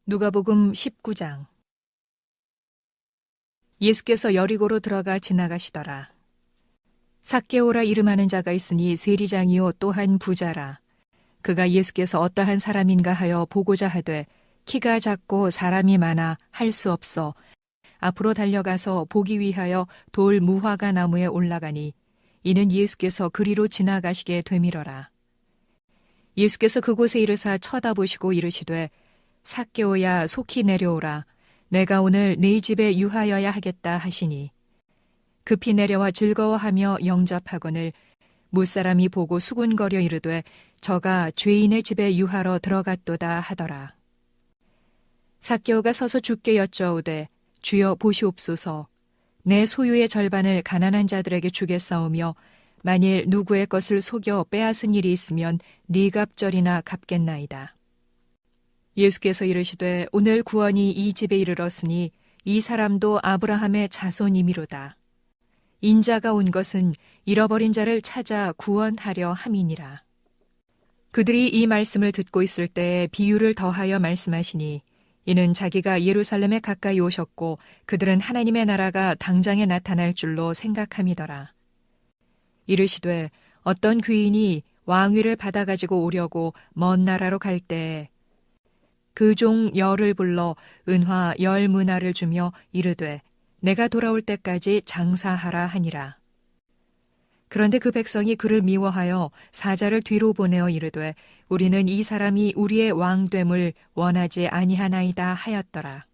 누가복음 19장. 예수께서 여리고로 들어가 지나가시더라. 삭개오라 이름하는 자가 있으니 세리장이요 또한 부자라. 그가 예수께서 어떠한 사람인가 하여 보고자 하되 키가 작고 사람이 많아 할 수 없어 앞으로 달려가서 보기 위하여 돌 무화과 나무에 올라가니 이는 예수께서 그리로 지나가시게 되밀어라. 예수께서 그곳에 이르사 쳐다보시고 이르시되 삭개오야 속히 내려오라. 내가 오늘 네 집에 유하여야 하겠다 하시니 급히 내려와 즐거워하며 영접하거늘 무사람이 보고 수군거려 이르되 저가 죄인의 집에 유하러 들어갔도다 하더라. 삭개오가 서서 주께 여쭤오되 주여 보시옵소서. 내 소유의 절반을 가난한 자들에게 주겠사오며 만일 누구의 것을 속여 빼앗은 일이 있으면 네 갑절이나 갚겠나이다. 예수께서 이르시되 오늘 구원이 이 집에 이르렀으니 이 사람도 아브라함의 자손이미로다. 인자가 온 것은 잃어버린 자를 찾아 구원하려 함이니라. 그들이 이 말씀을 듣고 있을 때 비유를 더하여 말씀하시니 이는 자기가 예루살렘에 가까이 오셨고 그들은 하나님의 나라가 당장에 나타날 줄로 생각함이더라. 이르시되 어떤 귀인이 왕위를 받아가지고 오려고 먼 나라로 갈 때에 그 종 열을 불러 은화 10문화를 주며 이르되 내가 돌아올 때까지 장사하라 하니라. 그런데 그 백성이 그를 미워하여 사자를 뒤로 보내어 이르되 우리는 이 사람이 우리의 왕됨을 원하지 아니하나이다 하였더라.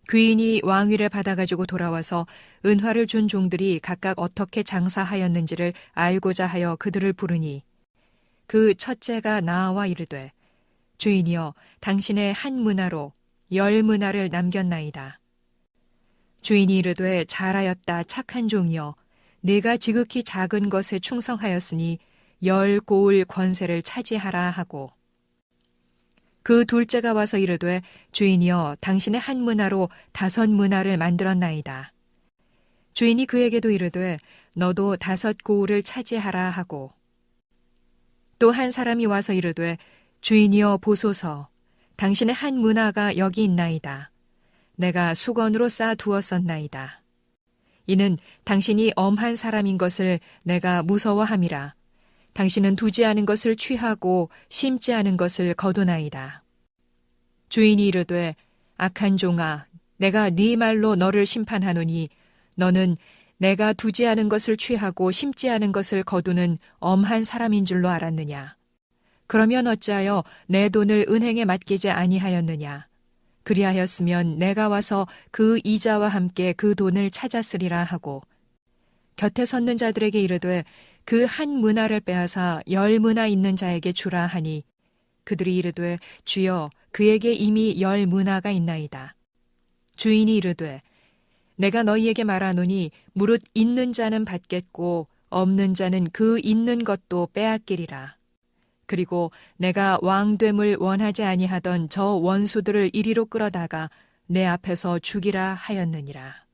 귀인이 왕위를 받아가지고 돌아와서 은화를 준 종들이 각각 어떻게 장사하였는지를 알고자 하여 그들을 부르니 그 첫째가 나와 이르되 주인이여 당신의 한 문화로 10문화를 남겼나이다. 주인이 이르되 잘하였다 착한 종이여 네가 지극히 작은 것에 충성하였으니 10고을 권세를 차지하라 하고 그 둘째가 와서 이르되 주인이여 당신의 한 문화로 5문화를 만들었나이다. 주인이 그에게도 이르되 너도 5고을을 차지하라 하고 또 한 사람이 와서 이르되 주인이여 보소서 당신의 한 문화가 여기 있나이다. 내가 수건으로 쌓아 두었었나이다. 이는 당신이 엄한 사람인 것을 내가 무서워함이라. 당신은 두지 않은 것을 취하고 심지 않은 것을 거두나이다. 주인이 이르되 악한 종아 내가 네 말로 너를 심판하노니 너는 내가 두지 않은 것을 취하고 심지 않은 것을 거두는 엄한 사람인 줄로 알았느냐. 그러면 어찌하여 내 돈을 은행에 맡기지 아니하였느냐. 그리하였으면 내가 와서 그 이자와 함께 그 돈을 찾았으리라 하고 곁에 섰는 자들에게 이르되 그 한 문화를 빼앗아 10문화 있는 자에게 주라 하니 그들이 이르되 주여 그에게 이미 10문화가 있나이다. 주인이 이르되 내가 너희에게 말하노니 무릇 있는 자는 받겠고 없는 자는 그 있는 것도 빼앗기리라. 그리고 내가 왕됨을 원하지 아니하던 저 원수들을 이리로 끌어다가 내 앞에서 죽이라 하였느니라.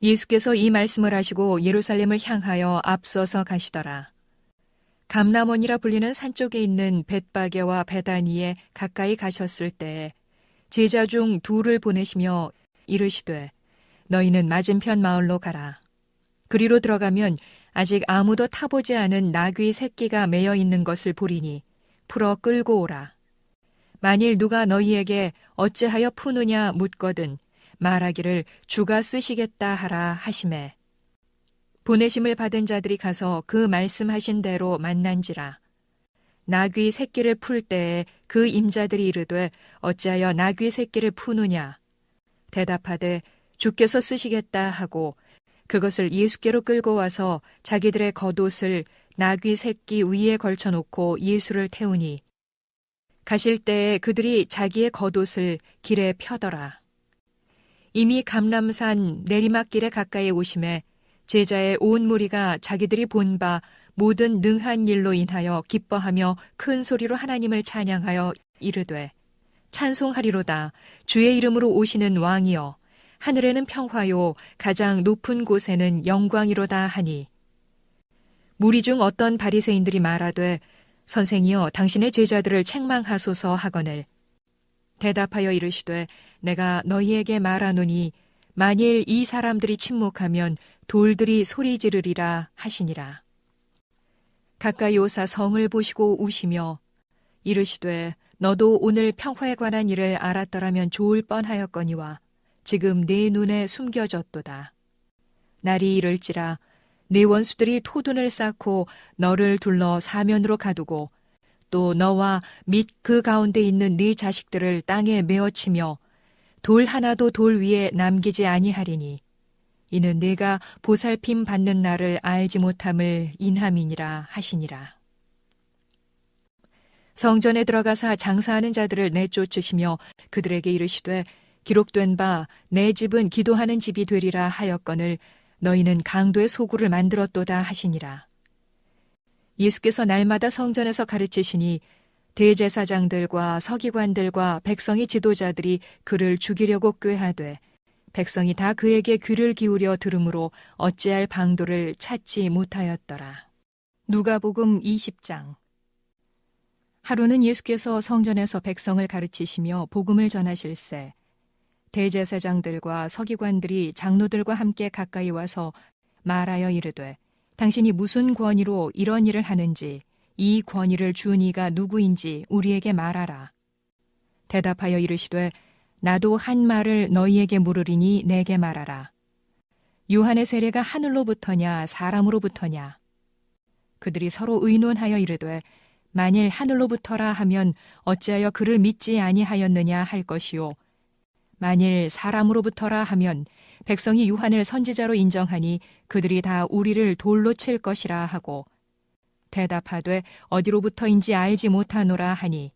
예수께서 이 말씀을 하시고 예루살렘을 향하여 앞서서 가시더라. 감람원이라 불리는 산 쪽에 있는 벳바게와 베다니에 가까이 가셨을 때에 제자 중 둘을 보내시며 이르시되 너희는 맞은편 마을로 가라. 그리로 들어가면 아직 아무도 타보지 않은 나귀 새끼가 매여 있는 것을 보리니 풀어 끌고 오라. 만일 누가 너희에게 어찌하여 푸느냐 묻거든 말하기를 주가 쓰시겠다 하라 하시매. 보내심을 받은 자들이 가서 그 말씀하신 대로 만난지라. 나귀 새끼를 풀 때에 그 임자들이 이르되 어찌하여 나귀 새끼를 푸느냐. 대답하되 주께서 쓰시겠다 하고 그것을 예수께로 끌고 와서 자기들의 겉옷을 나귀 새끼 위에 걸쳐놓고 예수를 태우니 가실 때에 그들이 자기의 겉옷을 길에 펴더라. 이미 감람산 내리막길에 가까이 오심에 제자의 온 무리가 자기들이 본 바 모든 능한 일로 인하여 기뻐하며 큰 소리로 하나님을 찬양하여 이르되 찬송하리로다 주의 이름으로 오시는 왕이여 하늘에는 평화요 가장 높은 곳에는 영광이로다 하니 무리 중 어떤 바리새인들이 말하되 선생이여 당신의 제자들을 책망하소서 하거늘 대답하여 이르시되 내가 너희에게 말하노니 만일 이 사람들이 침묵하면 돌들이 소리 지르리라 하시니라. 가까이 오사 성을 보시고 우시며 이르시되 너도 오늘 평화에 관한 일을 알았더라면 좋을 뻔하였거니와 지금 네 눈에 숨겨졌도다. 날이 이를지라 네 원수들이 토둔을 쌓고 너를 둘러 사면으로 가두고 또 너와 및 그 가운데 있는 네 자식들을 땅에 메어치며 돌 하나도 돌 위에 남기지 아니하리니 이는 네가 보살핌 받는 날을 알지 못함을 인함이니라 하시니라. 성전에 들어가사 장사하는 자들을 내쫓으시며 그들에게 이르시되 기록된 바 내 집은 기도하는 집이 되리라 하였거늘 너희는 강도의 소굴을 만들었도다 하시니라. 예수께서 날마다 성전에서 가르치시니 대제사장들과 서기관들과 백성의 지도자들이 그를 죽이려고 꾀하되 백성이 다 그에게 귀를 기울여 들으므로 어찌할 방도를 찾지 못하였더라. 누가복음 20장. 하루는 예수께서 성전에서 백성을 가르치시며 복음을 전하실세 대제사장들과 서기관들이 장로들과 함께 가까이 와서 말하여 이르되 당신이 무슨 권위로 이런 일을 하는지 이 권위를 준 이가 누구인지 우리에게 말하라. 대답하여 이르시되 나도 한 말을 너희에게 물으리니 내게 말하라. 요한의 세례가 하늘로부터냐 사람으로부터냐. 그들이 서로 의논하여 이르되 만일 하늘로부터라 하면 어찌하여 그를 믿지 아니하였느냐 할 것이요 만일 사람으로부터라 하면 백성이 요한을 선지자로 인정하니 그들이 다 우리를 돌로 칠 것이라 하고 대답하되 어디로부터인지 알지 못하노라 하니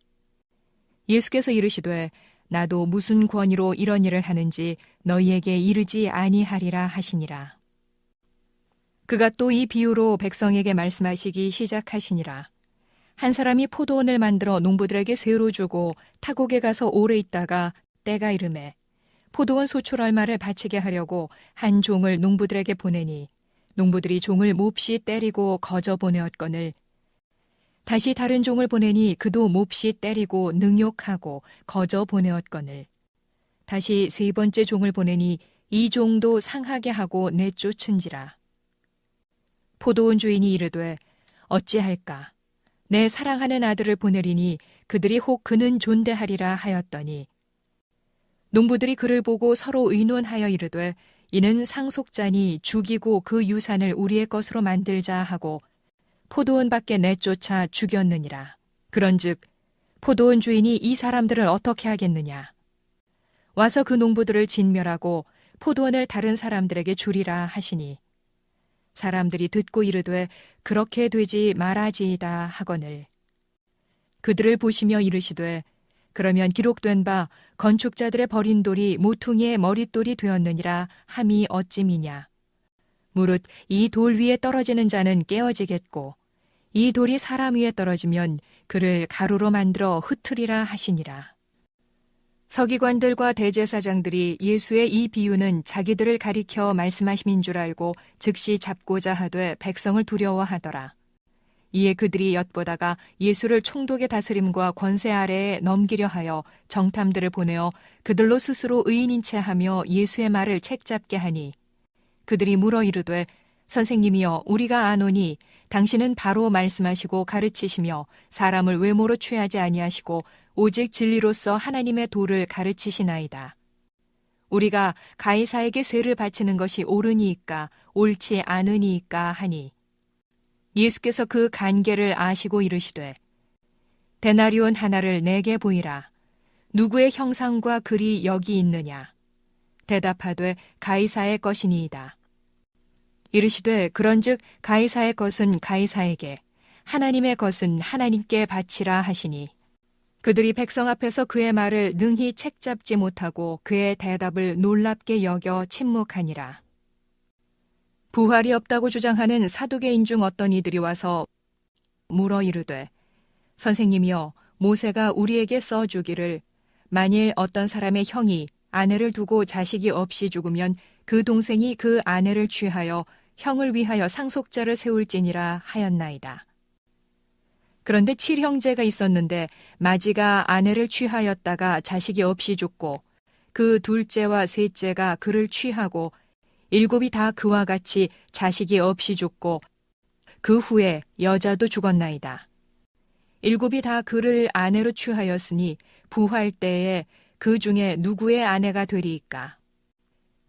예수께서 이르시되 나도 무슨 권위로 이런 일을 하는지 너희에게 이르지 아니하리라 하시니라. 그가 또 이 비유로 백성에게 말씀하시기 시작하시니라. 한 사람이 포도원을 만들어 농부들에게 새로 주고 타국에 가서 오래 있다가 때가 이르매 포도원 소출 얼마를 바치게 하려고 한 종을 농부들에게 보내니 농부들이 종을 몹시 때리고 거저 보내었거늘 다시 다른 종을 보내니 그도 몹시 때리고 능욕하고 거저 보내었거늘 다시 세 번째 종을 보내니 이 종도 상하게 하고 내쫓은지라. 포도원 주인이 이르되 어찌할까 내 사랑하는 아들을 보내리니 그들이 혹 그는 존대하리라 하였더니 농부들이 그를 보고 서로 의논하여 이르되 이는 상속자니 죽이고 그 유산을 우리의 것으로 만들자 하고 포도원 밖에 내쫓아 죽였느니라. 그런즉 포도원 주인이 이 사람들을 어떻게 하겠느냐. 와서 그 농부들을 진멸하고 포도원을 다른 사람들에게 주리라 하시니 사람들이 듣고 이르되 그렇게 되지 말아지이다 하거늘 그들을 보시며 이르시되 그러면 기록된 바 건축자들의 버린 돌이 모퉁이의 머릿돌이 되었느니라 함이 어찌미냐. 무릇 이 돌 위에 떨어지는 자는 깨어지겠고 이 돌이 사람 위에 떨어지면 그를 가루로 만들어 흩으리라 하시니라. 서기관들과 대제사장들이 예수의 이 비유는 자기들을 가리켜 말씀하심인 줄 알고 즉시 잡고자 하되 백성을 두려워하더라. 이에 그들이 엿보다가 예수를 총독의 다스림과 권세 아래에 넘기려 하여 정탐들을 보내어 그들로 스스로 의인인 채 하며 예수의 말을 책잡게 하니 그들이 물어 이르되 선생님이여 우리가 아노니 당신은 바로 말씀하시고 가르치시며 사람을 외모로 취하지 아니하시고 오직 진리로서 하나님의 도를 가르치시나이다. 우리가 가이사에게 세를 바치는 것이 옳으니이까 옳지 않으니이까 하니 예수께서 그 간계를 아시고 이르시되 데나리온 하나를 내게 보이라. 누구의 형상과 글이 여기 있느냐. 대답하되 가이사의 것이니이다. 이르시되 그런즉 가이사의 것은 가이사에게 하나님의 것은 하나님께 바치라 하시니 그들이 백성 앞에서 그의 말을 능히 책잡지 못하고 그의 대답을 놀랍게 여겨 침묵하니라. 부활이 없다고 주장하는 사두개인 중 어떤 이들이 와서 물어 이르되 선생님이여 모세가 우리에게 써주기를 만일 어떤 사람의 형이 아내를 두고 자식이 없이 죽으면 그 동생이 그 아내를 취하여 형을 위하여 상속자를 세울지니라 하였나이다. 그런데 7형제가 있었는데 마지가 아내를 취하였다가 자식이 없이 죽고 그 둘째와 셋째가 그를 취하고 7이 다 그와 같이 자식이 없이 죽고 그 후에 여자도 죽었나이다. 7이 다 그를 아내로 취하였으니 부활 때에 그 중에 누구의 아내가 되리이까?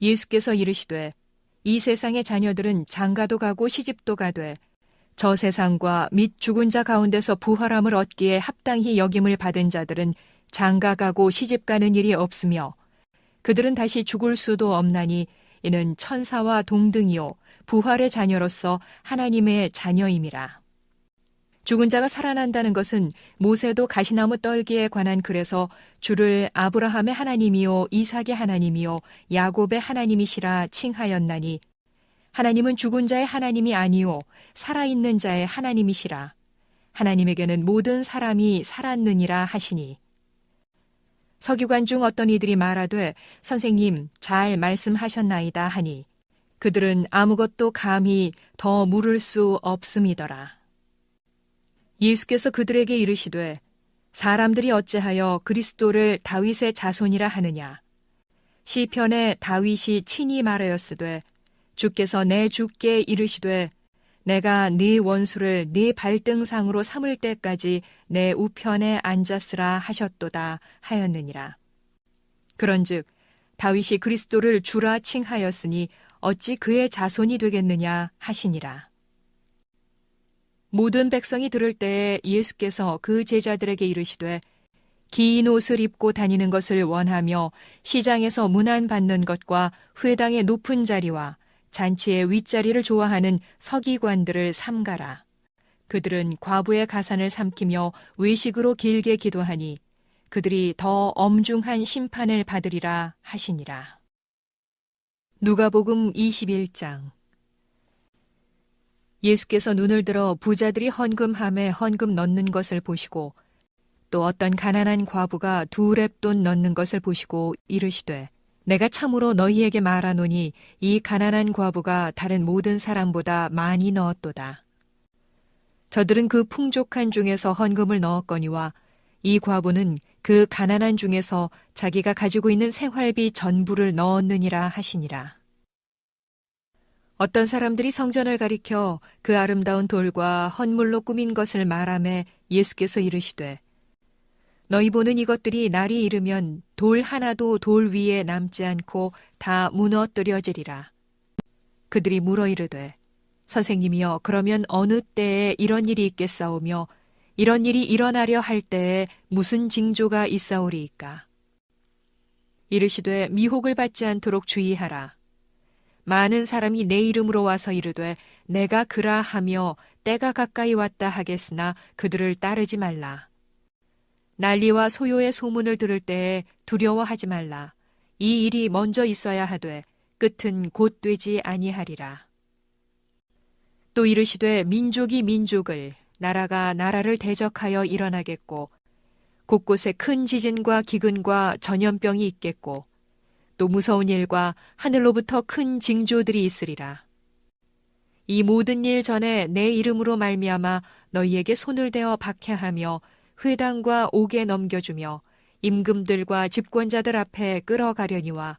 예수께서 이르시되 이 세상의 자녀들은 장가도 가고 시집도 가되 저 세상과 및 죽은 자 가운데서 부활함을 얻기에 합당히 여김을 받은 자들은 장가 가고 시집 가는 일이 없으며 그들은 다시 죽을 수도 없나니 이는 천사와 동등이요 부활의 자녀로서 하나님의 자녀임이라. 죽은 자가 살아난다는 것은 모세도 가시나무 떨기에 관한 글에서 주를 아브라함의 하나님이요 이삭의 하나님이요 야곱의 하나님이시라 칭하였나니 하나님은 죽은 자의 하나님이 아니요 살아있는 자의 하나님이시라. 하나님에게는 모든 사람이 살았느니라 하시니. 서기관 중 어떤 이들이 말하되 선생님 잘 말씀하셨나이다 하니 그들은 아무것도 감히 더 물을 수 없음이더라. 예수께서 그들에게 이르시되 사람들이 어찌하여 그리스도를 다윗의 자손이라 하느냐. 시편에 다윗이 친히 말하였으되 주께서 내 주께 이르시되 내가 네 원수를 네 발등상으로 삼을 때까지 내 우편에 앉았으라 하셨도다 하였느니라. 그런즉 다윗이 그리스도를 주라 칭하였으니 어찌 그의 자손이 되겠느냐 하시니라. 모든 백성이 들을 때에 예수께서 그 제자들에게 이르시되 긴 옷을 입고 다니는 것을 원하며 시장에서 문안받는 것과 회당의 높은 자리와 잔치의 윗자리를 좋아하는 서기관들을 삼가라. 그들은 과부의 가산을 삼키며 외식으로 길게 기도하니 그들이 더 엄중한 심판을 받으리라 하시니라. 누가복음 21장. 예수께서 눈을 들어 부자들이 헌금함에 헌금 넣는 것을 보시고 또 어떤 가난한 과부가 2렙돈 넣는 것을 보시고 이르시되 내가 참으로 너희에게 말하노니 이 가난한 과부가 다른 모든 사람보다 많이 넣었도다. 저들은 그 풍족한 중에서 헌금을 넣었거니와 이 과부는 그 가난한 중에서 자기가 가지고 있는 생활비 전부를 넣었느니라 하시니라. 어떤 사람들이 성전을 가리켜 그 아름다운 돌과 헌물로 꾸민 것을 말하매 예수께서 이르시되 너희 보는 이것들이 날이 이르면 돌 하나도 돌 위에 남지 않고 다 무너뜨려지리라. 그들이 물어 이르되 선생님이여 그러면 어느 때에 이런 일이 있겠사오며 이런 일이 일어나려 할 때에 무슨 징조가 있사오리이까? 이르시되 미혹을 받지 않도록 주의하라. 많은 사람이 내 이름으로 와서 이르되 내가 그라 하며 때가 가까이 왔다 하겠으나 그들을 따르지 말라. 난리와 소요의 소문을 들을 때에 두려워하지 말라. 이 일이 먼저 있어야 하되 끝은 곧 되지 아니하리라. 또 이르시되 민족이 민족을 나라가 나라를 대적하여 일어나겠고 곳곳에 큰 지진과 기근과 전염병이 있겠고 또 무서운 일과 하늘로부터 큰 징조들이 있으리라. 이 모든 일 전에 내 이름으로 말미암아 너희에게 손을 대어 박해하며 회당과 옥에 넘겨주며 임금들과 집권자들 앞에 끌어가려니와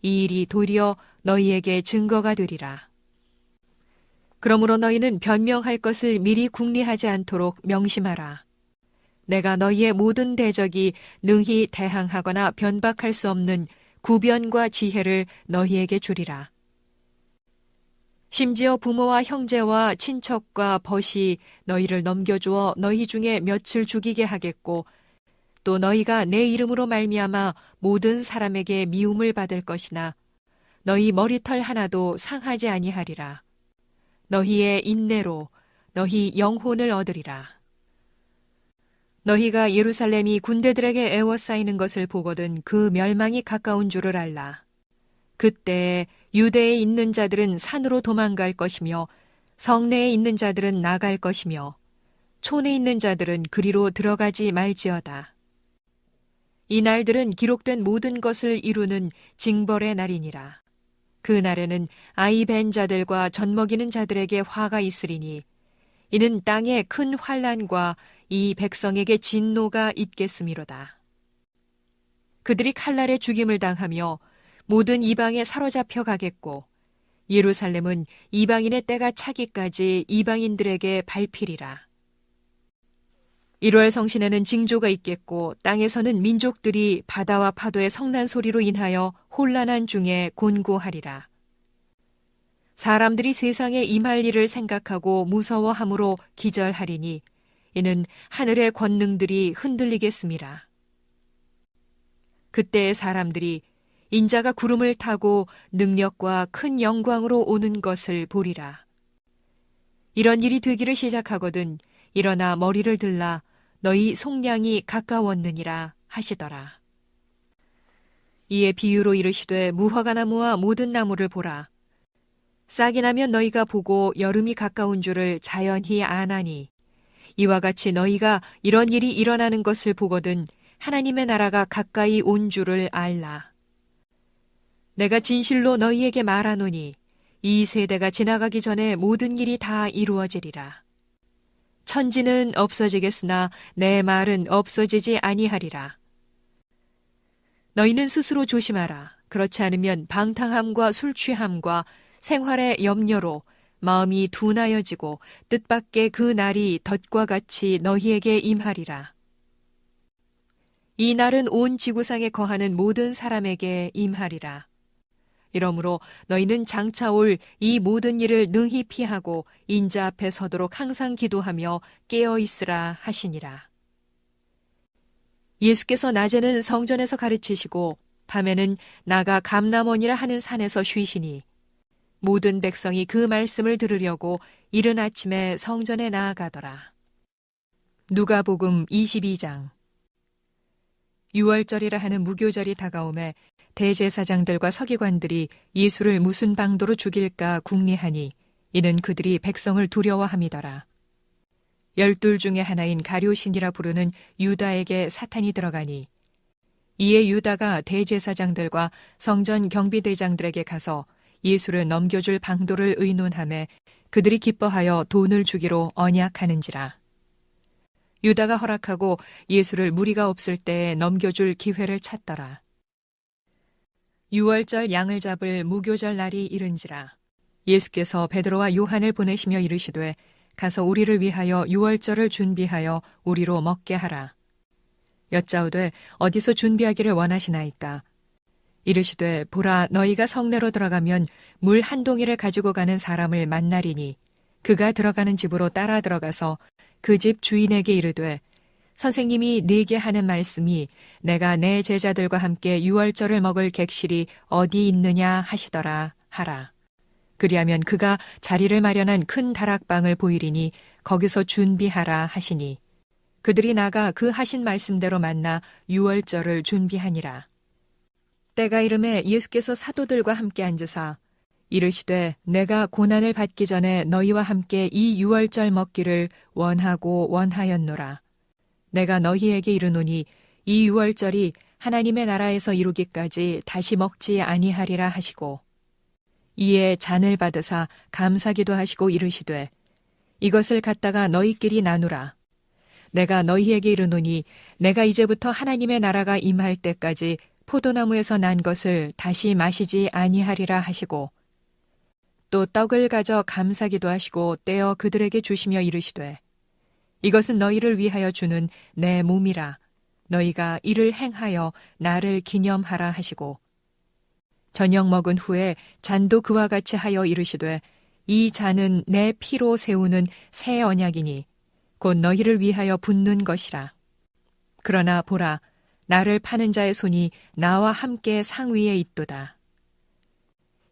이 일이 도리어 너희에게 증거가 되리라. 그러므로 너희는 변명할 것을 미리 궁리하지 않도록 명심하라. 내가 너희의 모든 대적이 능히 대항하거나 변박할 수 없는 구변과 지혜를 너희에게 주리라. 심지어 부모와 형제와 친척과 벗이 너희를 넘겨주어 너희 중에 며칠 죽이게 하겠고 또 너희가 내 이름으로 말미암아 모든 사람에게 미움을 받을 것이나 너희 머리털 하나도 상하지 아니하리라. 너희의 인내로 너희 영혼을 얻으리라. 너희가 예루살렘이 군대들에게 에워싸이는 것을 보거든 그 멸망이 가까운 줄을 알라. 그때 유대에 있는 자들은 산으로 도망갈 것이며 성내에 있는 자들은 나갈 것이며 촌에 있는 자들은 그리로 들어가지 말지어다. 이 날들은 기록된 모든 것을 이루는 징벌의 날이니라. 그 날에는 아이 벤 자들과 젖먹이는 자들에게 화가 있으리니 이는 땅에 큰 환난과 이 백성에게 진노가 있겠음이로다. 그들이 칼날에 죽임을 당하며 모든 이방에 사로잡혀 가겠고 예루살렘은 이방인의 때가 차기까지 이방인들에게 밟히리라. 1월 성신에는 징조가 있겠고 땅에서는 민족들이 바다와 파도의 성난 소리로 인하여 혼란한 중에 곤고하리라. 사람들이 세상에 임할 일을 생각하고 무서워함으로 기절하리니 이는 하늘의 권능들이 흔들리겠음이라. 그때의 사람들이 인자가 구름을 타고 능력과 큰 영광으로 오는 것을 보리라. 이런 일이 되기를 시작하거든 일어나 머리를 들라 너희 속량이 가까웠느니라 하시더라. 이에 비유로 이르시되 무화과 나무와 모든 나무를 보라. 싹이 나면 너희가 보고 여름이 가까운 줄을 자연히 아나니 이와 같이 너희가 이런 일이 일어나는 것을 보거든 하나님의 나라가 가까이 온 줄을 알라. 내가 진실로 너희에게 말하노니 이 세대가 지나가기 전에 모든 일이 다 이루어지리라. 천지는 없어지겠으나 내 말은 없어지지 아니하리라. 너희는 스스로 조심하라. 그렇지 않으면 방탕함과 술취함과 생활의 염려로 마음이 둔하여지고 뜻밖의 그 날이 덫과 같이 너희에게 임하리라. 이 날은 온 지구상에 거하는 모든 사람에게 임하리라. 이러므로 너희는 장차 올 이 모든 일을 능히 피하고 인자 앞에 서도록 항상 기도하며 깨어 있으라 하시니라. 예수께서 낮에는 성전에서 가르치시고 밤에는 나가 감람원이라 하는 산에서 쉬시니 모든 백성이 그 말씀을 들으려고 이른 아침에 성전에 나아가더라. 누가복음 22장. 유월절이라 하는 무교절이 다가오매 대제사장들과 서기관들이 예수를 무슨 방도로 죽일까 궁리하니 이는 그들이 백성을 두려워함이더라. 12 중에 하나인 가룟신이라 부르는 유다에게 사탄이 들어가니 이에 유다가 대제사장들과 성전 경비대장들에게 가서 예수를 넘겨줄 방도를 의논하매 그들이 기뻐하여 돈을 주기로 언약하는지라. 유다가 허락하고 예수를 무리가 없을 때에 넘겨줄 기회를 찾더라. 유월절 양을 잡을 무교절 날이 이른지라. 예수께서 베드로와 요한을 보내시며 이르시되 가서 우리를 위하여 유월절을 준비하여 우리로 먹게 하라. 여짜오되 어디서 준비하기를 원하시나이까? 이르시되 보라 너희가 성내로 들어가면 물 한 동이를 가지고 가는 사람을 만나리니 그가 들어가는 집으로 따라 들어가서 그 집 주인에게 이르되 선생님이 네게 하는 말씀이 내가 내 제자들과 함께 유월절을 먹을 객실이 어디 있느냐 하시더라 하라. 그리하면 그가 자리를 마련한 큰 다락방을 보이리니 거기서 준비하라 하시니 그들이 나가 그 하신 말씀대로 만나 유월절을 준비하니라. 때가 이름에 예수께서 사도들과 함께 앉으사 이르시되 내가 고난을 받기 전에 너희와 함께 이 유월절 먹기를 원하고 원하였노라. 내가 너희에게 이르노니 이 유월절이 하나님의 나라에서 이루기까지 다시 먹지 아니하리라 하시고 이에 잔을 받으사 감사기도 하시고 이르시되 이것을 갖다가 너희끼리 나누라. 내가 너희에게 이르노니 내가 이제부터 하나님의 나라가 임할 때까지 포도나무에서 난 것을 다시 마시지 아니하리라 하시고 또 떡을 가져 감사기도 하시고 떼어 그들에게 주시며 이르시되 이것은 너희를 위하여 주는 내 몸이라. 너희가 이를 행하여 나를 기념하라 하시고 저녁 먹은 후에 잔도 그와 같이 하여 이르시되 이 잔은 내 피로 세우는 새 언약이니 곧 너희를 위하여 붓는 것이라. 그러나 보라 나를 파는 자의 손이 나와 함께 상위에 있도다.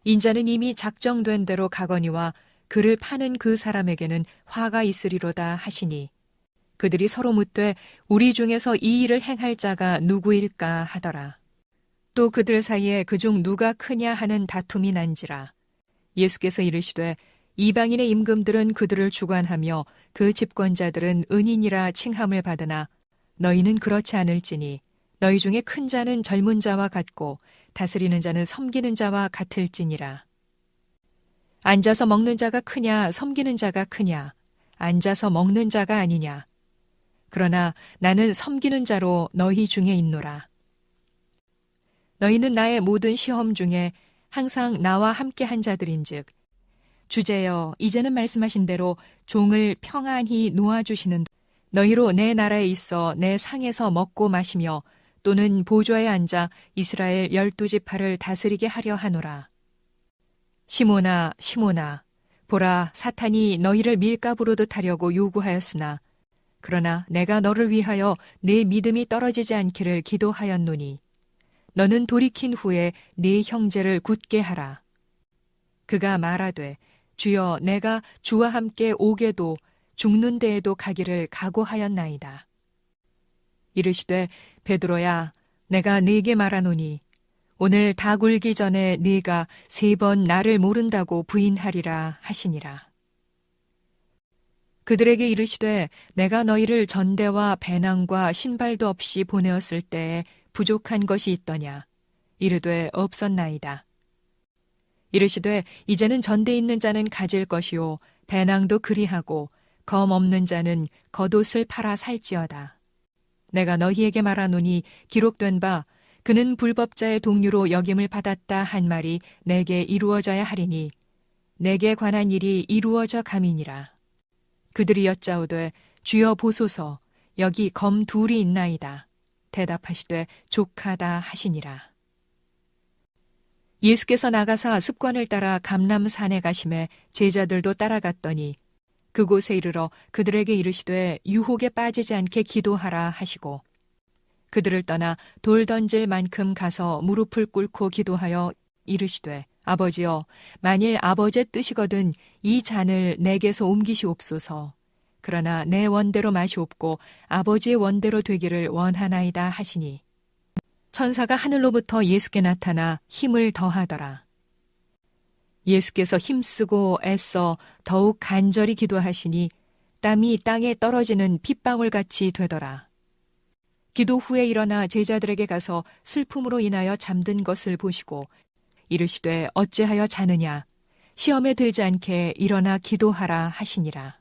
인자는 이미 작정된 대로 가거니와 그를 파는 그 사람에게는 화가 있으리로다 하시니 그들이 서로 묻되 우리 중에서 이 일을 행할 자가 누구일까 하더라. 또 그들 사이에 그중 누가 크냐 하는 다툼이 난지라. 예수께서 이르시되 이방인의 임금들은 그들을 주관하며 그 집권자들은 은인이라 칭함을 받으나 너희는 그렇지 않을지니 너희 중에 큰 자는 젊은 자와 같고 다스리는 자는 섬기는 자와 같을지니라. 앉아서 먹는 자가 크냐 섬기는 자가 크냐 앉아서 먹는 자가 아니냐. 그러나 나는 섬기는 자로 너희 중에 있노라. 너희는 나의 모든 시험 중에 항상 나와 함께 한 자들인즉 주제여 이제는 말씀하신 대로 종을 평안히 놓아주시는 너희로 내 나라에 있어 내 상에서 먹고 마시며 또는 보좌에 앉아 이스라엘 12지파를 다스리게 하려 하노라. 시몬아 시몬아 보라 사탄이 너희를 밀가부르듯 하려고 요구하였으나 그러나 내가 너를 위하여 네 믿음이 떨어지지 않기를 기도하였노니 너는 돌이킨 후에 네 형제를 굳게 하라. 그가 말하되 주여 내가 주와 함께 오게도 죽는 데에도 가기를 각오하였나이다. 이르시되 베드로야 내가 네게 말하노니 오늘 닭 울기 전에 네가 3번 나를 모른다고 부인하리라 하시니라. 그들에게 이르시되 내가 너희를 전대와 배낭과 신발도 없이 보내었을 때에 부족한 것이 있더냐. 이르되 없었나이다. 이르시되 이제는 전대 있는 자는 가질 것이요 배낭도 그리하고 검 없는 자는 겉옷을 팔아 살지어다. 내가 너희에게 말하노니 기록된 바 그는 불법자의 동류로 역임을 받았다 한 말이 내게 이루어져야 하리니 내게 관한 일이 이루어져 감이니라. 그들이 여짜오되 주여 보소서 여기 검 둘이 있나이다. 대답하시되 족하다 하시니라. 예수께서 나가사 습관을 따라 감람산에 가심에 제자들도 따라갔더니 그곳에 이르러 그들에게 이르시되 유혹에 빠지지 않게 기도하라 하시고 그들을 떠나 돌 던질 만큼 가서 무릎을 꿇고 기도하여 이르시되 아버지여 만일 아버지의 뜻이거든 이 잔을 내게서 옮기시옵소서. 그러나 내 원대로 마시옵고 아버지의 원대로 되기를 원하나이다 하시니 천사가 하늘로부터 예수께 나타나 힘을 더하더라. 예수께서 힘쓰고 애써 더욱 간절히 기도하시니 땀이 땅에 떨어지는 핏방울같이 되더라. 기도 후에 일어나 제자들에게 가서 슬픔으로 인하여 잠든 것을 보시고 이르시되 어찌하여 자느냐 시험에 들지 않게 일어나 기도하라 하시니라.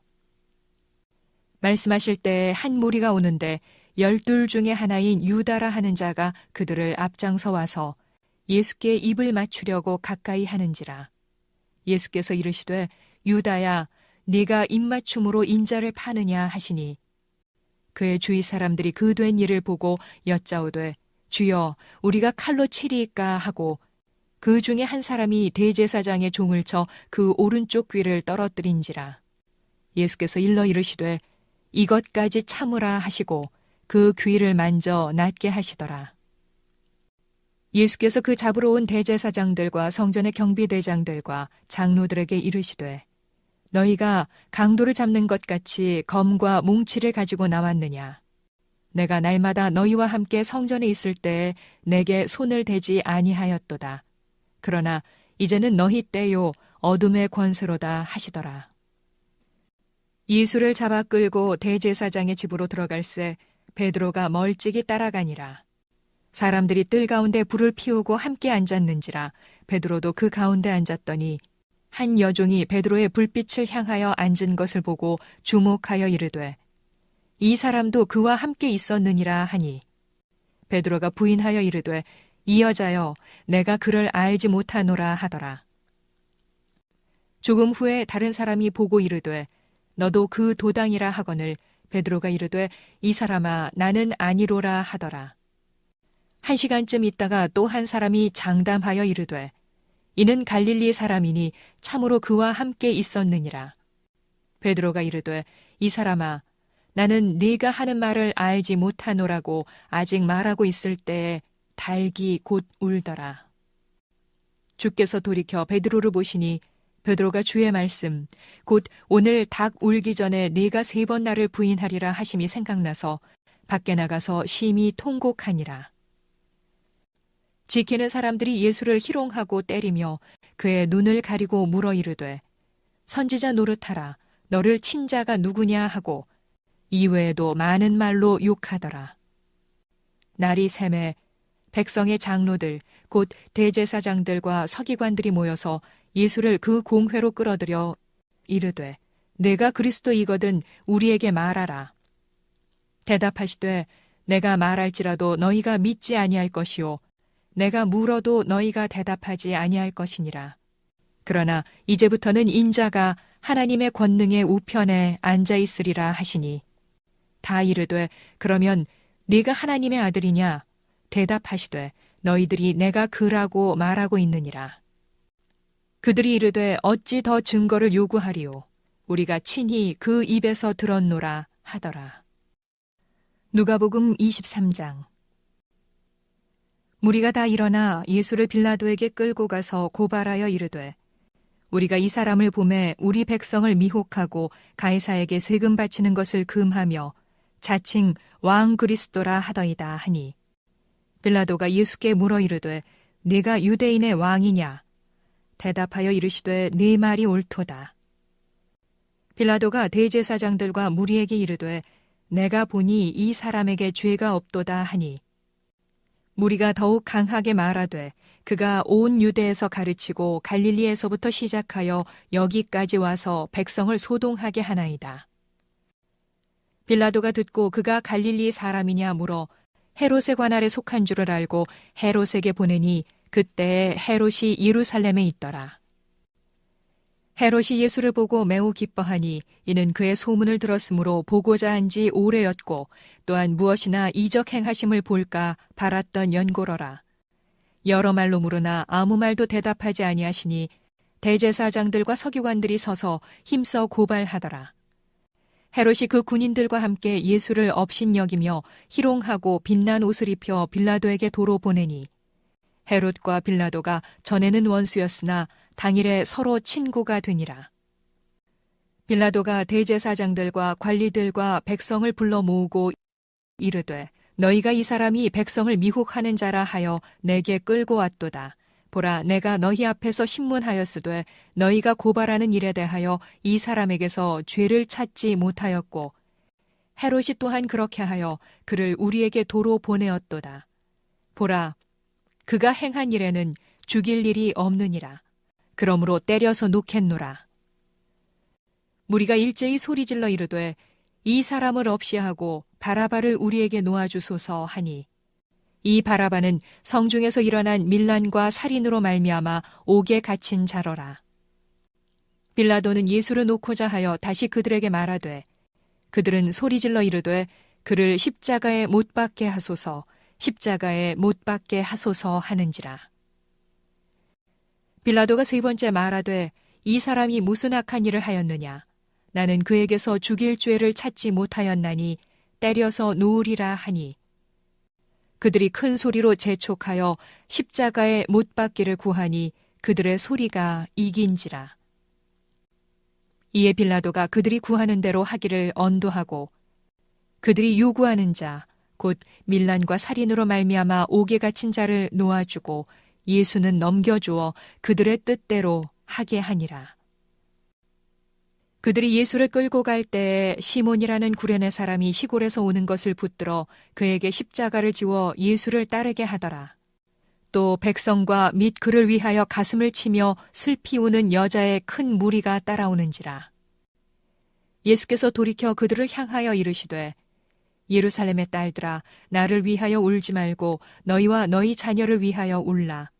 말씀하실 때 한 무리가 오는데 12 중에 하나인 유다라 하는 자가 그들을 앞장서 와서 예수께 입을 맞추려고 가까이 하는지라. 예수께서 이르시되 유다야 네가 입맞춤으로 인자를 파느냐 하시니 그의 주위 사람들이 그 된 일을 보고 여짜오되 주여 우리가 칼로 치리이까 하고 그 중에 한 사람이 대제사장의 종을 쳐 그 오른쪽 귀를 떨어뜨린지라. 예수께서 일러 이르시되 이것까지 참으라 하시고 그 귀를 만져 낫게 하시더라. 예수께서 그 잡으러 온 대제사장들과 성전의 경비대장들과 장로들에게 이르시되 너희가 강도를 잡는 것 같이 검과 뭉치를 가지고 나왔느냐. 내가 날마다 너희와 함께 성전에 있을 때에 내게 손을 대지 아니하였도다. 그러나 이제는 너희 때요 어둠의 권세로다 하시더라. 예수를 잡아 끌고 대제사장의 집으로 들어갈새 베드로가 멀찍이 따라가니라. 사람들이 뜰 가운데 불을 피우고 함께 앉았는지라 베드로도 그 가운데 앉았더니 한 여종이 베드로의 불빛을 향하여 앉은 것을 보고 주목하여 이르되 이 사람도 그와 함께 있었느니라 하니 베드로가 부인하여 이르되 이 여자여 내가 그를 알지 못하노라 하더라. 조금 후에 다른 사람이 보고 이르되 너도 그 도당이라 하거늘 베드로가 이르되 이 사람아 나는 아니로라 하더라. 1시간쯤 있다가 또 한 사람이 장담하여 이르되 이는 갈릴리 사람이니 참으로 그와 함께 있었느니라. 베드로가 이르되 이 사람아 나는 네가 하는 말을 알지 못하노라고 아직 말하고 있을 때에 닭이 곧 울더라. 주께서 돌이켜 베드로를 보시니 베드로가 주의 말씀 곧 오늘 닭 울기 전에 네가 3번 나를 부인하리라 하심이 생각나서 밖에 나가서 심히 통곡하니라. 지키는 사람들이 예수를 희롱하고 때리며 그의 눈을 가리고 물어 이르되 선지자 노릇하라 너를 친 자가 누구냐 하고 이외에도 많은 말로 욕하더라. 날이 새매 백성의 장로들 곧 대제사장들과 서기관들이 모여서 예수를 그 공회로 끌어들여 이르되 내가 그리스도이거든 우리에게 말하라. 대답하시되 내가 말할지라도 너희가 믿지 아니할 것이요 내가 물어도 너희가 대답하지 아니할 것이니라. 그러나 이제부터는 인자가 하나님의 권능의 우편에 앉아 있으리라 하시니 다 이르되 그러면 네가 하나님의 아들이냐? 대답하시되 너희들이 내가 그라고 말하고 있느니라. 그들이 이르되 어찌 더 증거를 요구하리요? 우리가 친히 그 입에서 들었노라 하더라. 누가복음 23장. 무리가 다 일어나 예수를 빌라도에게 끌고 가서 고발하여 이르되 우리가 이 사람을 보매 우리 백성을 미혹하고 가이사에게 세금 바치는 것을 금하며 자칭 왕 그리스도라 하더이다 하니 빌라도가 예수께 물어 이르되 네가 유대인의 왕이냐? 대답하여 이르시되 네 말이 옳도다. 빌라도가 대제사장들과 무리에게 이르되 내가 보니 이 사람에게 죄가 없도다 하니 무리가 더욱 강하게 말하되 그가 온 유대에서 가르치고 갈릴리에서부터 시작하여 여기까지 와서 백성을 소동하게 하나이다. 빌라도가 듣고 그가 갈릴리 사람이냐 물어 헤롯의 관할에 속한 줄을 알고 헤롯에게 보내니 그때에 헤롯이 예루살렘에 있더라. 헤롯이 예수를 보고 매우 기뻐하니 이는 그의 소문을 들었으므로 보고자 한 지 오래였고 또한 무엇이나 이적 행하심을 볼까 바랐던 연고로라. 여러 말로 물으나 아무 말도 대답하지 아니하시니 대제사장들과 서기관들이 서서 힘써 고발하더라. 헤롯이 그 군인들과 함께 예수를 업신여기며 희롱하고 빛난 옷을 입혀 빌라도에게 도로 보내니 헤롯과 빌라도가 전에는 원수였으나 당일에 서로 친구가 되니라. 빌라도가 대제사장들과 관리들과 백성을 불러 모으고 이르되 너희가 이 사람이 백성을 미혹하는 자라 하여 내게 끌고 왔도다. 보라, 내가 너희 앞에서 신문하였으되 너희가 고발하는 일에 대하여 이 사람에게서 죄를 찾지 못하였고 헤롯이 또한 그렇게 하여 그를 우리에게 도로 보내었도다. 보라, 그가 행한 일에는 죽일 일이 없느니라. 그러므로 때려서 놓겠노라. 무리가 일제히 소리질러 이르되 이 사람을 없이 하고 바라바를 우리에게 놓아주소서 하니 이 바라바는 성중에서 일어난 밀란과 살인으로 말미암아 옥에 갇힌 자로라. 빌라도는 예수를 놓고자 하여 다시 그들에게 말하되 그들은 소리질러 이르되 그를 십자가에 못 박게 하소서, 십자가에 못 박게 하소서 하는지라. 빌라도가 세 번째 말하되 이 사람이 무슨 악한 일을 하였느냐? 나는 그에게서 죽일 죄를 찾지 못하였나니 때려서 놓으리라 하니 그들이 큰 소리로 재촉하여 십자가에 못 박기를 구하니 그들의 소리가 이긴지라. 이에 빌라도가 그들이 구하는 대로 하기를 언도하고 그들이 요구하는 자 곧 밀란과 살인으로 말미암아 옥에 갇힌 자를 놓아주고 예수는 넘겨주어 그들의 뜻대로 하게 하니라. 그들이 예수를 끌고 갈 때에 시몬이라는 구레네 사람이 시골에서 오는 것을 붙들어 그에게 십자가를 지워 예수를 따르게 하더라. 또 백성과 및 그를 위하여 가슴을 치며 슬피 우는 여자의 큰 무리가 따라오는지라. 예수께서 돌이켜 그들을 향하여 이르시되 예루살렘의 딸들아, 나를 위하여 울지 말고 너희와 너희 자녀를 위하여 울라.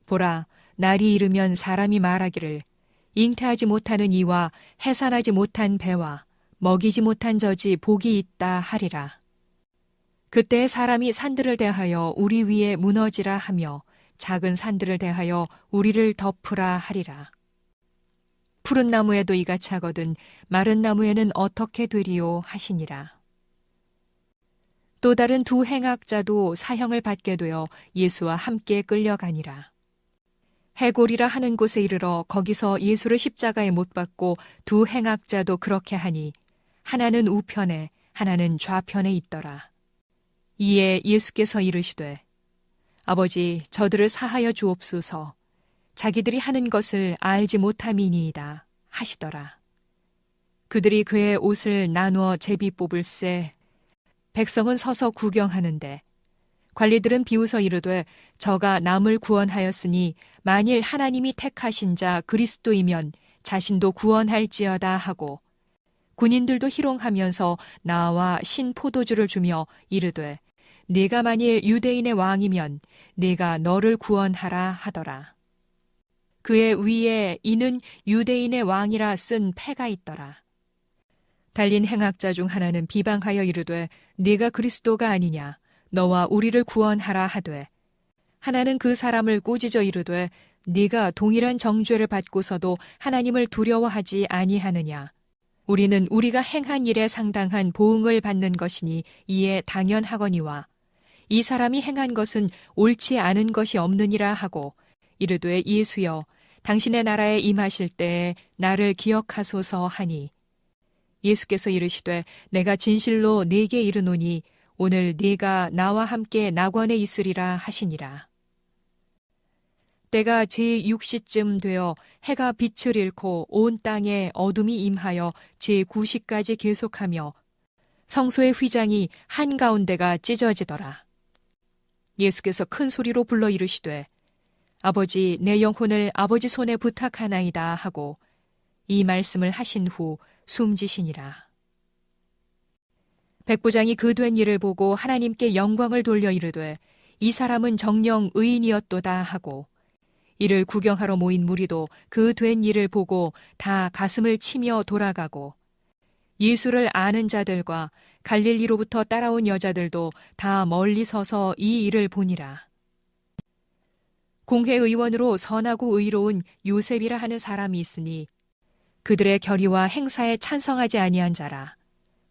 보라, 날이 이르면 사람이 말하기를 잉태하지 못하는 이와 해산하지 못한 배와 먹이지 못한 젖이 복이 있다 하리라. 그때 사람이 산들을 대하여 우리 위에 무너지라 하며 작은 산들을 대하여 우리를 덮으라 하리라. 푸른 나무에도 이같이 하거든 마른 나무에는 어떻게 되리요 하시니라. 또 다른 두 행악자도 사형을 받게 되어 예수와 함께 끌려가니라. 해골이라 하는 곳에 이르러 거기서 예수를 십자가에 못 박고 두 행악자도 그렇게 하니 하나는 우편에 하나는 좌편에 있더라. 이에 예수께서 이르시되 아버지, 저들을 사하여 주옵소서. 자기들이 하는 것을 알지 못함이니이다 하시더라. 그들이 그의 옷을 나누어 제비 뽑을새 백성은 서서 구경하는데 관리들은 비웃어 이르되 저가 남을 구원하였으니 만일 하나님이 택하신 자 그리스도이면 자신도 구원할지어다 하고 군인들도 희롱하면서 나와 신 포도주를 주며 이르되 네가 만일 유대인의 왕이면 네가 너를 구원하라 하더라. 그의 위에 이는 유대인의 왕이라 쓴 패가 있더라. 달린 행악자 중 하나는 비방하여 이르되 네가 그리스도가 아니냐 너와 우리를 구원하라 하되 하나는 그 사람을 꾸짖어 이르되 네가 동일한 정죄를 받고서도 하나님을 두려워하지 아니하느냐 우리는 우리가 행한 일에 상당한 보응을 받는 것이니 이에 당연하거니와 이 사람이 행한 것은 옳지 않은 것이 없느니라 하고 이르되 예수여 당신의 나라에 임하실 때에 나를 기억하소서 하니 예수께서 이르시되 내가 진실로 네게 이르노니 오늘 네가 나와 함께 낙원에 있으리라 하시니라. 때가 제6시쯤 되어 해가 빛을 잃고 온 땅에 어둠이 임하여 제9시까지 계속하며 성소의 휘장이 한가운데가 찢어지더라. 예수께서 큰 소리로 불러 이르시되 아버지 내 영혼을 아버지 손에 부탁하나이다 하고 이 말씀을 하신 후 숨지시니라. 백부장이 그 된 일을 보고 하나님께 영광을 돌려 이르되 이 사람은 정녕 의인이었도다 하고 이를 구경하러 모인 무리도 그 된 일을 보고 다 가슴을 치며 돌아가고 예수를 아는 자들과 갈릴리로부터 따라온 여자들도 다 멀리 서서 이 일을 보니라. 공회의원으로 선하고 의로운 요셉이라 하는 사람이 있으니 그들의 결의와 행사에 찬성하지 아니한 자라.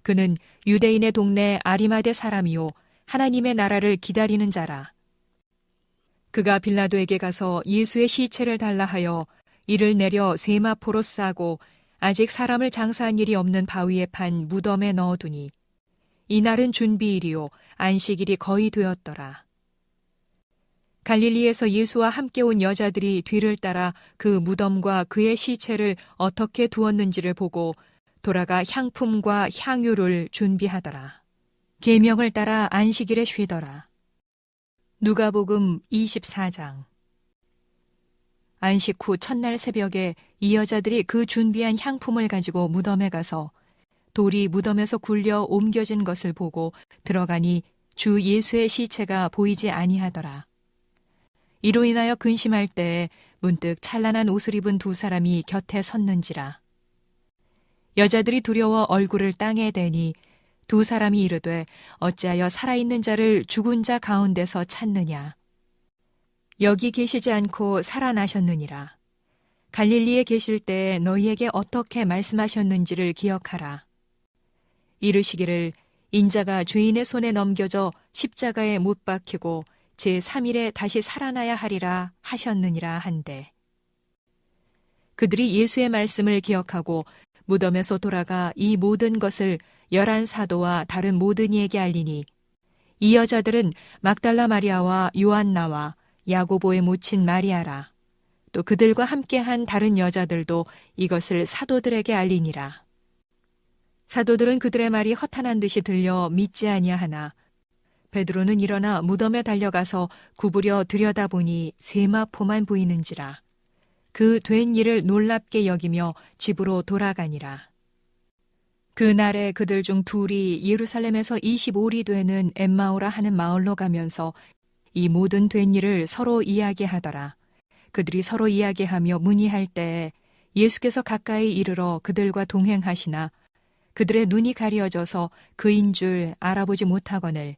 그는 유대인의 동네 아리마대 사람이요 하나님의 나라를 기다리는 자라. 그가 빌라도에게 가서 예수의 시체를 달라 하여 이를 내려 세마포로 싸고 아직 사람을 장사한 일이 없는 바위에 판 무덤에 넣어두니 이날은 준비일이요 안식일이 거의 되었더라. 갈릴리에서 예수와 함께 온 여자들이 뒤를 따라 그 무덤과 그의 시체를 어떻게 두었는지를 보고 돌아가 향품과 향유를 준비하더라. 계명을 따라 안식일에 쉬더라. 누가복음 24장. 안식 후 첫날 새벽에 이 여자들이 그 준비한 향품을 가지고 무덤에 가서 돌이 무덤에서 굴려 옮겨진 것을 보고 들어가니 주 예수의 시체가 보이지 아니하더라. 이로 인하여 근심할 때에 문득 찬란한 옷을 입은 두 사람이 곁에 섰는지라. 여자들이 두려워 얼굴을 땅에 대니 두 사람이 이르되 어찌하여 살아있는 자를 죽은 자 가운데서 찾느냐. 여기 계시지 않고 살아나셨느니라. 갈릴리에 계실 때에 너희에게 어떻게 말씀하셨는지를 기억하라. 이르시기를 인자가 죄인의 손에 넘겨져 십자가에 못 박히고 제3일에 다시 살아나야 하리라 하셨느니라 한데 그들이 예수의 말씀을 기억하고 무덤에서 돌아가 이 모든 것을 11 사도와 다른 모든 이에게 알리니 이 여자들은 막달라 마리아와 요한나와 야고보의 모친 마리아라. 또 그들과 함께한 다른 여자들도 이것을 사도들에게 알리니라. 사도들은 그들의 말이 허탄한 듯이 들려 믿지 아니하나 베드로는 일어나 무덤에 달려가서 구부려 들여다보니 세마포만 보이는지라. 그 된 일을 놀랍게 여기며 집으로 돌아가니라. 그날에 그들 중 둘이 예루살렘에서 25리 되는 엠마오라 하는 마을로 가면서 이 모든 된 일을 서로 이야기하더라. 그들이 서로 이야기하며 문의할 때에 예수께서 가까이 이르러 그들과 동행하시나 그들의 눈이 가려져서 그인 줄 알아보지 못하거늘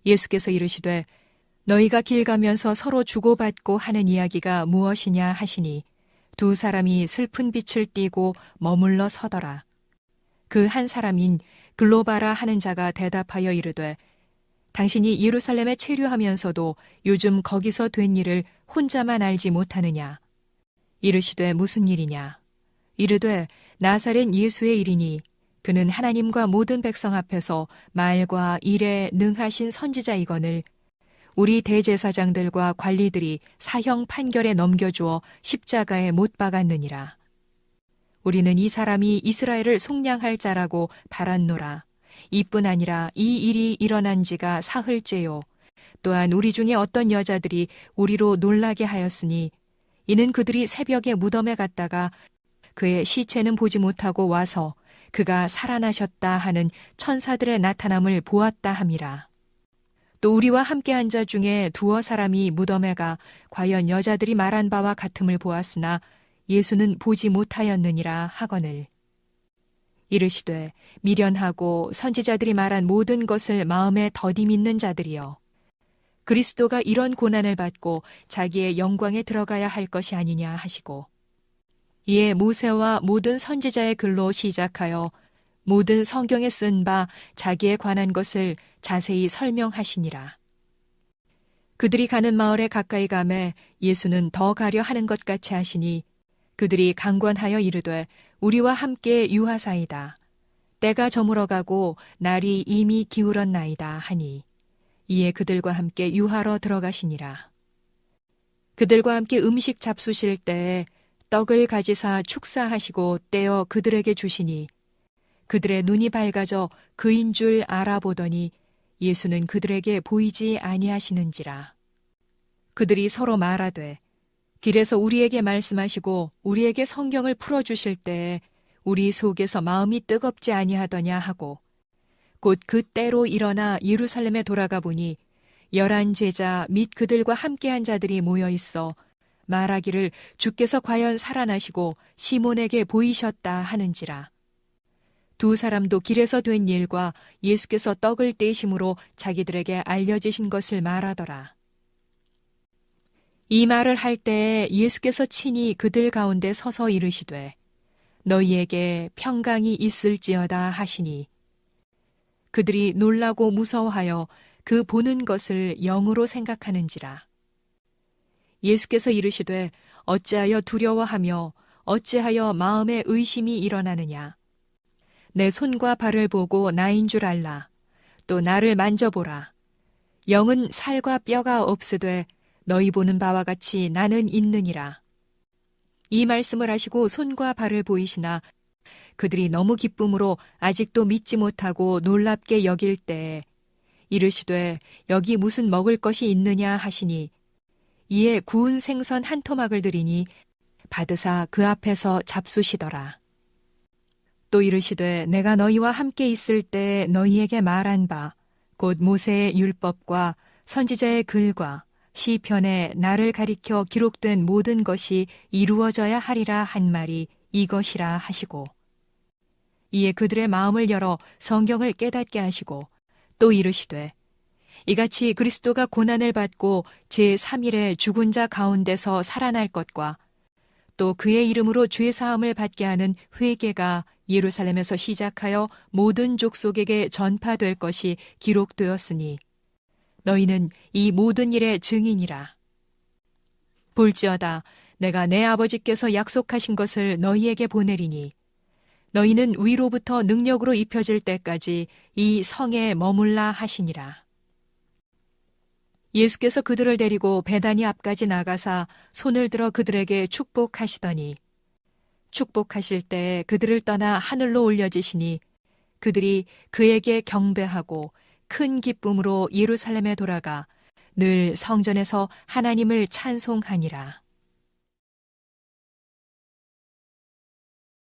예수께서 이르시되 너희가 길 가면서 서로 주고받고 하는 이야기가 무엇이냐 하시니 두 사람이 슬픈 빛을 띠고 머물러 서더라. 그 한 사람인 글로바라 하는 자가 대답하여 이르되 당신이 예루살렘에 체류하면서도 요즘 거기서 된 일을 혼자만 알지 못하느냐. 이르시되 무슨 일이냐. 이르되 나사렛 예수의 일이니 그는 하나님과 모든 백성 앞에서 말과 일에 능하신 선지자이거늘 우리 대제사장들과 관리들이 사형 판결에 넘겨주어 십자가에 못 박았느니라. 우리는 이 사람이 이스라엘을 속량할 자라고 바랐노라. 이뿐 아니라 이 일이 일어난 지가 사흘째요. 또한 우리 중에 어떤 여자들이 우리로 놀라게 하였으니 이는 그들이 새벽에 무덤에 갔다가 그의 시체는 보지 못하고 와서 그가 살아나셨다 하는 천사들의 나타남을 보았다 함이라. 또 우리와 함께 한 자 중에 두어 사람이 무덤에 가 과연 여자들이 말한 바와 같음을 보았으나 예수는 보지 못하였느니라 하거늘. 이르시되 미련하고 선지자들이 말한 모든 것을 마음에 더디 믿는 자들이여, 그리스도가 이런 고난을 받고 자기의 영광에 들어가야 할 것이 아니냐 하시고, 이에 모세와 모든 선지자의 글로 시작하여 모든 성경에 쓴 바 자기에 관한 것을 자세히 설명하시니라. 그들이 가는 마을에 가까이 가매 예수는 더 가려 하는 것 같이 하시니 그들이 강권하여 이르되 우리와 함께 유하사이다. 때가 저물어 가고 날이 이미 기울었나이다 하니, 이에 그들과 함께 유하러 들어가시니라. 그들과 함께 음식 잡수실 때에 떡을 가지사 축사하시고 떼어 그들에게 주시니 그들의 눈이 밝아져 그인 줄 알아보더니 예수는 그들에게 보이지 아니하시는지라. 그들이 서로 말하되 길에서 우리에게 말씀하시고 우리에게 성경을 풀어주실 때에 우리 속에서 마음이 뜨겁지 아니하더냐 하고, 곧 그때로 일어나 예루살렘에 돌아가 보니 11 제자 및 그들과 함께한 자들이 모여 있어 말하기를 주께서 과연 살아나시고 시몬에게 보이셨다 하는지라. 두 사람도 길에서 된 일과 예수께서 떡을 떼심으로 자기들에게 알려지신 것을 말하더라. 이 말을 할 때에 예수께서 친히 그들 가운데 서서 이르시되 너희에게 평강이 있을지어다 하시니, 그들이 놀라고 무서워하여 그 보는 것을 영으로 생각하는지라. 예수께서 이르시되 어찌하여 두려워하며 어찌하여 마음에 의심이 일어나느냐. 내 손과 발을 보고 나인 줄 알라. 또 나를 만져보라. 영은 살과 뼈가 없으되 너희 보는 바와 같이 나는 있느니라. 이 말씀을 하시고 손과 발을 보이시나 그들이 너무 기쁨으로 아직도 믿지 못하고 놀랍게 여길 때에 이르시되 여기 무슨 먹을 것이 있느냐 하시니, 이에 구운 생선 한 토막을 드리니 받으사 그 앞에서 잡수시더라. 또 이르시되 내가 너희와 함께 있을 때 너희에게 말한 바 곧 모세의 율법과 선지자의 글과 시편에 나를 가리켜 기록된 모든 것이 이루어져야 하리라 한 말이 이것이라 하시고, 이에 그들의 마음을 열어 성경을 깨닫게 하시고 또 이르시되 이같이 그리스도가 고난을 받고 제3일에 죽은 자 가운데서 살아날 것과 또 그의 이름으로 죄사함을 받게 하는 회개가 예루살렘에서 시작하여 모든 족속에게 전파될 것이 기록되었으니 너희는 이 모든 일의 증인이라. 볼지어다 내가 내 아버지께서 약속하신 것을 너희에게 보내리니 너희는 위로부터 능력으로 입혀질 때까지 이 성에 머물라 하시니라. 예수께서 그들을 데리고 베다니 앞까지 나가사 손을 들어 그들에게 축복하시더니 축복하실 때 그들을 떠나 하늘로 올려지시니 그들이 그에게 경배하고 큰 기쁨으로 예루살렘에 돌아가 늘 성전에서 하나님을 찬송하니라.